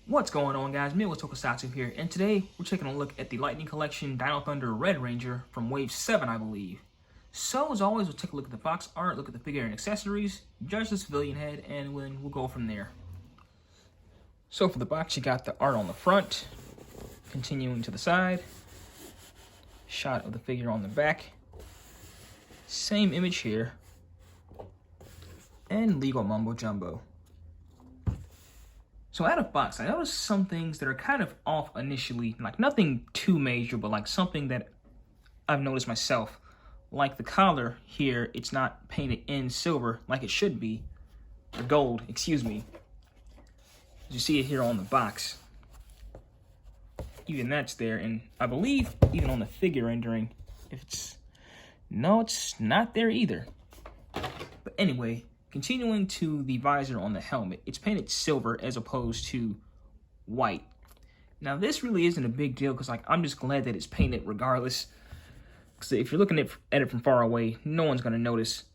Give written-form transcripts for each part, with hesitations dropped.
What's going on, guys? Me with Tokusatsu here, and today we're taking a look at the Lightning Collection Dino Thunder Red Ranger from Wave 7, I believe. So, as always, we'll take a look at the box art, look at the figure and accessories, judge the civilian head, and then we'll go from there. So, for the box, you got the art on the front, continuing to the side, shot of the figure on the back, same image here, and legal mumbo jumbo. So out of box, I noticed some things that are kind of off initially, like nothing too major, but like something that I've noticed myself. Like the collar here, it's not painted in silver like it should be, or gold, excuse me. As you see it here on the box. Even that's there, and I believe even on the figure rendering, no, it's not there either. But anyway, continuing to the visor on the helmet, it's painted silver as opposed to white. Now, this really isn't a big deal because, I'm just glad that it's painted regardless. Because if you're looking at it from far away, no one's going to notice.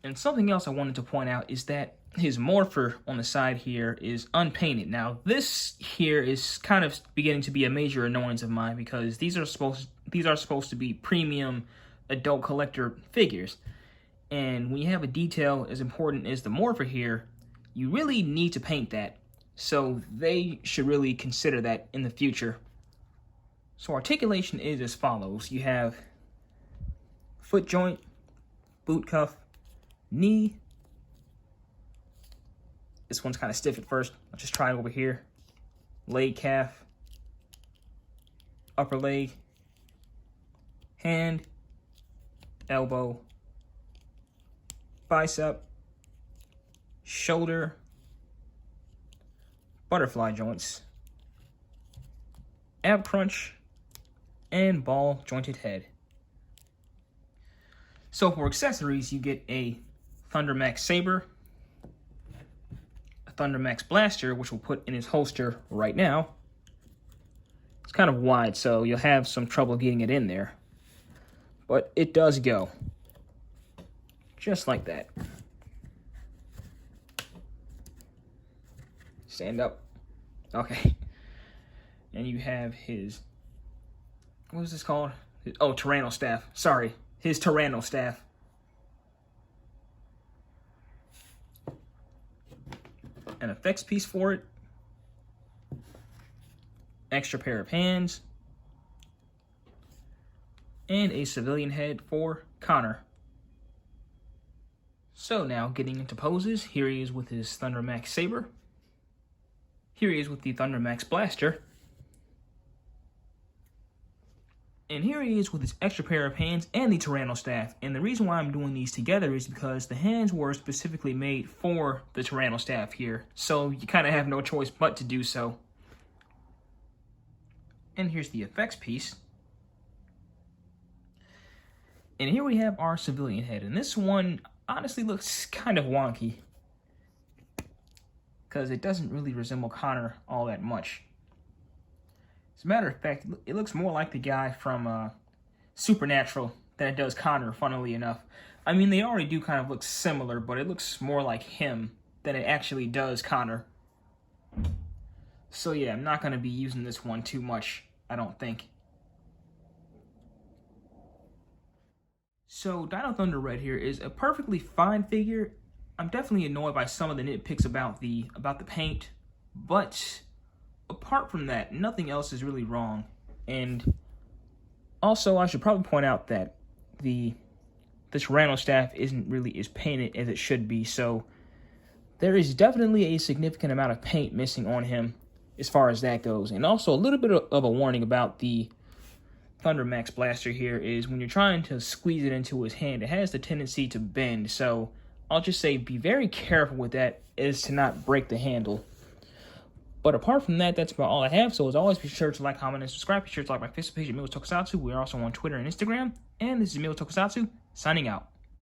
And something else I wanted to point out is that his morpher on the side here is unpainted. Now, this here is kind of beginning to be a major annoyance of mine because these are supposed to be premium adult collector figures. And when you have a detail as important as the morpher here, you really need to paint that. So they should really consider that in the future. So articulation is as follows. You have foot joint, boot cuff, knee. This one's kind of stiff at first. I'll just try it over here. Leg calf, upper leg, hand, elbow, bicep, shoulder, butterfly joints, ab crunch, and ball jointed head. So for accessories, you get a Thundermax saber, a Thundermax blaster, which we'll put in his holster right now. It's kind of wide, so you'll have some trouble getting it in there, but it does go. Just like that. Stand up. Okay. And you have his, what is this called? Oh, Tyranno staff. Sorry. His Tyranno staff. An effects piece for it. Extra pair of hands. And a civilian head for Connor. So now, getting into poses, here he is with his Thundermax saber. Here he is with the Thundermax blaster. And here he is with his extra pair of hands and the Tyranno staff. And the reason why I'm doing these together is because the hands were specifically made for the Tyranno staff here. So you kind of have no choice but to do so. And here's the effects piece. And here we have our civilian head. And this one honestly looks kind of wonky because it doesn't really resemble Connor all that much. As a matter of fact, it looks more like the guy from Supernatural than it does Connor, funnily enough. I mean, they already do kind of look similar, but it looks more like him than it actually does Connor. So yeah, I'm not going to be using this one too much, I don't think. So, Dino Thunder Red here is a perfectly fine figure. I'm definitely annoyed by some of the nitpicks about the paint, but apart from that, nothing else is really wrong. And also, I should probably point out that the Tyranno staff isn't really as painted as it should be, so there is definitely a significant amount of paint missing on him as far as that goes. And also, a little bit of a warning about the Thundermax blaster here is when you're trying to squeeze it into his hand, it has the tendency to bend. So I'll just say be very careful with that as to not break the handle. But apart from that, that's about all I have. So as always, be sure to like, comment, and subscribe. Be sure to like my Facebook page at Me with Tokusatsu. We are also on Twitter and Instagram. And this is Me with Tokusatsu, signing out.